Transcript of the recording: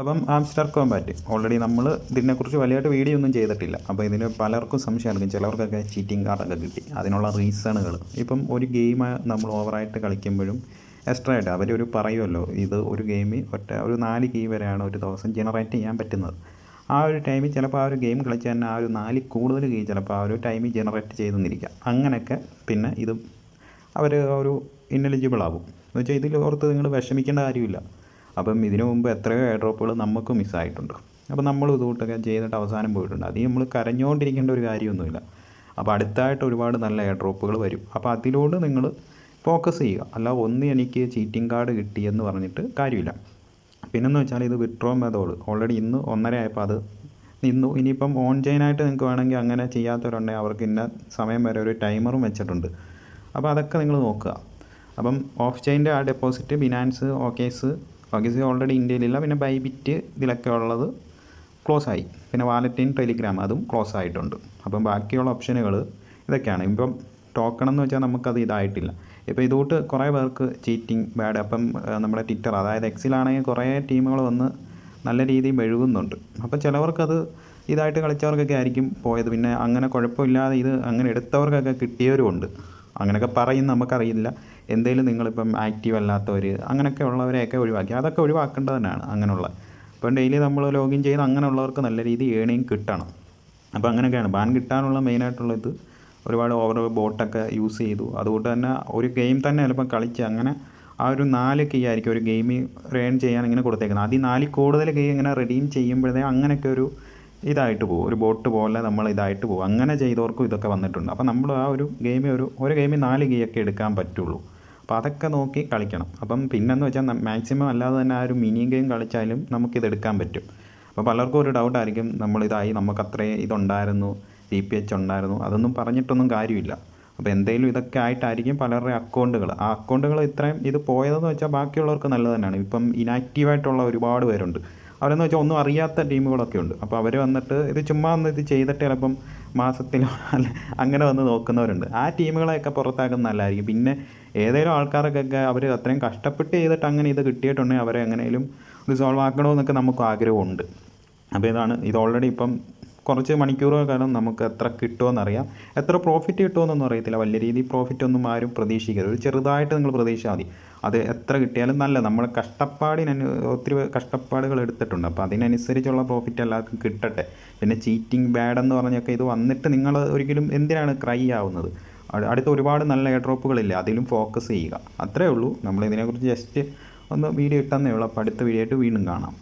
അപ്പം ആംസ്റ്റർ Kombat already നമ്മൾ ഇതിനെക്കുറിച്ച് വലിയതായിട്ട് വീഡിയോ ഒന്നും ചെയ്തിട്ടില്ല. അപ്പോൾ ഇതിന് പലർക്കും സംശയമായിരിക്കും, ചിലവർക്കൊക്കെ ചീറ്റിംഗ് കാർഡൊക്കെ കിട്ടി. അതിനുള്ള റീസണുകൾ ഇപ്പം ഒരു ഗെയിം നമ്മൾ ഓവറായിട്ട് കളിക്കുമ്പോഴും എക്സ്ട്രാ ആയിട്ട് അവരൊരു പറയുമല്ലോ, ഇത് ഒരു ഗെയിമിൽ ഒരു 4 കീ വരെയാണ് ഒരു ദിവസം ജനറേറ്റ് ചെയ്യാൻ പറ്റുന്നത്. ആ ഒരു ടൈമിൽ ചിലപ്പോൾ ആ ഒരു ഗെയിം കളിച്ച് തന്നെ ആ ഒരു 4 കൂടുതൽ കീ ചിലപ്പോൾ ആ ഒരു ടൈമിൽ ജനറേറ്റ് ചെയ്തെന്നിരിക്കാം. അങ്ങനെയൊക്കെ പിന്നെ ഇത് അവർ ഒരു ഇന്നെലിജിബിൾ ആവും എന്ന് വെച്ചാൽ ഇതിൽ ഓർത്ത് നിങ്ങൾ വിഷമിക്കേണ്ട കാര്യമില്ല. അപ്പം ഇതിനു മുമ്പ് എത്രയോ എയർ ഡ്രോപ്പുകൾ നമുക്ക് മിസ്സായിട്ടുണ്ട്. അപ്പോൾ നമ്മൾ ഇതുകൂട്ടൊക്കെ ചെയ്തിട്ട് അവസാനം പോയിട്ടുണ്ട്. അത് നമ്മൾ കരഞ്ഞുകൊണ്ടിരിക്കേണ്ട ഒരു കാര്യമൊന്നുമില്ല. അപ്പോൾ അടുത്തായിട്ട് ഒരുപാട് നല്ല എയർ ഡ്രോപ്പുകൾ വരും. അപ്പോൾ അതിലോട് നിങ്ങൾ ഫോക്കസ് ചെയ്യുക. അല്ല എനിക്ക് ചീറ്റിംഗ് കാർഡ് കിട്ടിയെന്ന് പറഞ്ഞിട്ട് കാര്യമില്ല. പിന്നെന്ന് വെച്ചാൽ ഇത് വിഡ്രോ മെത്തേഡ് ഓൾറെഡി ഇന്ന് 1:30 ആയപ്പോൾ അത് നിന്നു. ഇനിയിപ്പം ഓൺ ചെയിനായിട്ട് നിങ്ങൾക്ക് വേണമെങ്കിൽ അങ്ങനെ ചെയ്യാത്തവരുണ്ടെങ്കിൽ അവർക്ക് ഇന്ന സമയം വരെ ഒരു ടൈമറും വെച്ചിട്ടുണ്ട്. അപ്പോൾ അതൊക്കെ നിങ്ങൾ നോക്കുക. അപ്പം ഓഫ് ചെയിൻ്റെ ആ ഡെപ്പോസിറ്റ് ബിനാൻസ്, ഓക്കേസ് ഓൾറെഡി ഇന്ത്യയിലില്ല. പിന്നെ ബൈബിറ്റ് ഇതിലൊക്കെ ഉള്ളത് ക്ലോസ് ആയി. പിന്നെ വാലറ്റിൻ, ടെലിഗ്രാം അതും ക്ലോസ് ആയിട്ടുണ്ട്. അപ്പം ബാക്കിയുള്ള ഓപ്ഷനുകൾ ഇതൊക്കെയാണ്. ഇപ്പം ടോക്കൺ എന്ന് വെച്ചാൽ നമുക്കത് ഇതായിട്ടില്ല. ഇപ്പോൾ ഇതുകൊണ്ട് കുറേ പേർക്ക് ചീറ്റിംഗ് ബാഡ്. അപ്പം നമ്മുടെ ട്വിറ്റർ, അതായത് എക്സിലാണെങ്കിൽ കുറേ ടീമുകൾ വന്ന് നല്ല രീതിയിൽ മെഴുകുന്നുണ്ട്. അപ്പോൾ ചിലവർക്കത് ഇതായിട്ട് കളിച്ചവർക്കൊക്കെ ആയിരിക്കും പോയത്. പിന്നെ അങ്ങനെ കുഴപ്പമില്ലാതെ ഇത് അങ്ങനെ എടുത്തവർക്കൊക്കെ കിട്ടിയവരുമുണ്ട്. അങ്ങനെയൊക്കെ പറയും, നമുക്കറിയില്ല. എന്തെങ്കിലും നിങ്ങളിപ്പം ആക്റ്റീവ് അല്ലാത്തവർ അങ്ങനെയൊക്കെ ഉള്ളവരെയൊക്കെ ഒഴിവാക്കി, അതൊക്കെ ഒഴിവാക്കേണ്ടത് തന്നെയാണ്. അങ്ങനെയുള്ള ഇപ്പം ഡെയിലി നമ്മൾ ലോഗിൻ ചെയ്ത് അങ്ങനെയുള്ളവർക്ക് നല്ല രീതിയിൽ ഏണിങ് കിട്ടണം. അപ്പോൾ അങ്ങനെയൊക്കെയാണ് ബാൻ കിട്ടാനുള്ള മെയിനായിട്ടുള്ള ഇത്. ഒരുപാട് ഓവർ ബോട്ടൊക്കെ യൂസ് ചെയ്തു. അതുകൊണ്ട് തന്നെ ഒരു ഗെയിം തന്നെ ചിലപ്പോൾ കളിച്ച് അങ്ങനെ ആ ഒരു 4 കീ ആയിരിക്കും ഒരു ഗെയിമിൽ റേൺ ചെയ്യാൻ ഇങ്ങനെ കൊടുത്തേക്കുന്നത്. അതിൽ 4 കൂടുതൽ കീ ഇങ്ങനെ റെഡീം ചെയ്യുമ്പോഴേ അങ്ങനെയൊക്കെ ഒരു ഇതായിട്ട് പോകും, ഒരു ബോട്ട് പോലെ നമ്മൾ ഇതായിട്ട് പോകും. അങ്ങനെ ചെയ്തവർക്കും ഇതൊക്കെ വന്നിട്ടുണ്ട്. അപ്പോൾ നമ്മൾ ആ ഒരു ഗെയിമിൽ ഒരു ഗെയിമിൽ 4 കീ ഒക്കെ എടുക്കാൻ പറ്റുള്ളൂ. അപ്പോൾ അതൊക്കെ നോക്കി കളിക്കണം. അപ്പം പിന്നെന്ന് വെച്ചാൽ മാക്സിമം അല്ലാതെ തന്നെ ആ ഒരു മിനി ഗെയിം കളിച്ചാലും നമുക്കിതെടുക്കാൻ പറ്റും. അപ്പോൾ പലർക്കും ഒരു ഡൗട്ടായിരിക്കും, നമ്മളിതായി നമുക്കത്രയും ഇതുണ്ടായിരുന്നു, PPH ഉണ്ടായിരുന്നു, അതൊന്നും പറഞ്ഞിട്ടൊന്നും കാര്യമില്ല. അപ്പോൾ എന്തെങ്കിലും ഇതൊക്കെ ആയിട്ടായിരിക്കും പലരുടെ അക്കൗണ്ടുകൾ. ആ അക്കൗണ്ടുകൾ ഇത്രയും ഇത് പോയതെന്ന് വെച്ചാൽ ബാക്കിയുള്ളവർക്ക് നല്ലത് തന്നെയാണ്. ഇപ്പം ഇനാക്റ്റീവായിട്ടുള്ള ഒരുപാട് പേരുണ്ട്. അവരെന്ന് വെച്ചാൽ ഒന്നും അറിയാത്ത ടീമുകളൊക്കെ ഉണ്ട്. അപ്പോൾ അവർ വന്നിട്ട് ഇത് ചുമ്മാ ഒന്ന് ഇത് ചെയ്തിട്ട് ചിലപ്പം മാസത്തിലോ അല്ല അങ്ങനെ വന്ന് നോക്കുന്നവരുണ്ട്. ആ ടീമുകളെയൊക്കെ പുറത്താക്കുന്നത് നല്ലതായിരിക്കും. പിന്നെ ഏതെങ്കിലും ആൾക്കാർക്കൊക്കെ അവർ അത്രയും കഷ്ടപ്പെട്ട് ചെയ്തിട്ട് അങ്ങനെ ഇത് കിട്ടിയിട്ടുണ്ടെങ്കിൽ അവരെ എങ്ങനെയും റിസോൾവ് ആക്കണമെന്നൊക്കെ നമുക്ക് ആഗ്രഹമുണ്ട്. അപ്പോൾ ഇത് ഓൾറെഡി ഇപ്പം കുറച്ച് മണിക്കൂറുകൾ കാലം നമുക്ക് എത്ര കിട്ടുമെന്നറിയാം. എത്ര പ്രോഫിറ്റ് കിട്ടുമെന്നൊന്നും അറിയത്തില്ല. വലിയ രീതിയിൽ പ്രോഫിറ്റ് ഒന്നും ആരും പ്രതീക്ഷിക്കരുത്. ഒരു ചെറുതായിട്ട് നിങ്ങൾ പ്രതീക്ഷിച്ചാൽ മതി. അത് എത്ര കിട്ടിയാലും നല്ല, നമ്മൾ ഒത്തിരി കഷ്ടപ്പാടുകൾ എടുത്തിട്ടുണ്ട്. അപ്പോൾ അതിനനുസരിച്ചുള്ള പ്രോഫിറ്റ് എല്ലാവർക്കും കിട്ടട്ടെ. പിന്നെ ചീറ്റിംഗ് ബാഡ് എന്ന് പറഞ്ഞൊക്കെ ഇത് വന്നിട്ട് നിങ്ങൾ ഒരിക്കലും എന്തിനാണ് ക്രൈ ആവുന്നത്? അടുത്ത ഒരുപാട് നല്ല എയർ ഡ്രോപ്പുകളില്ല, അതിലും ഫോക്കസ് ചെയ്യുക. അത്രേ ഉള്ളൂ. നമ്മൾ ഇതിനെക്കുറിച്ച് ജസ്റ്റ് ഒന്ന് വീഡിയോ ഇട്ടെന്നേ ഉള്ളൂ. അപ്പോൾ അടുത്ത വീഡിയോ ആയിട്ട് വീണ്ടും കാണാം.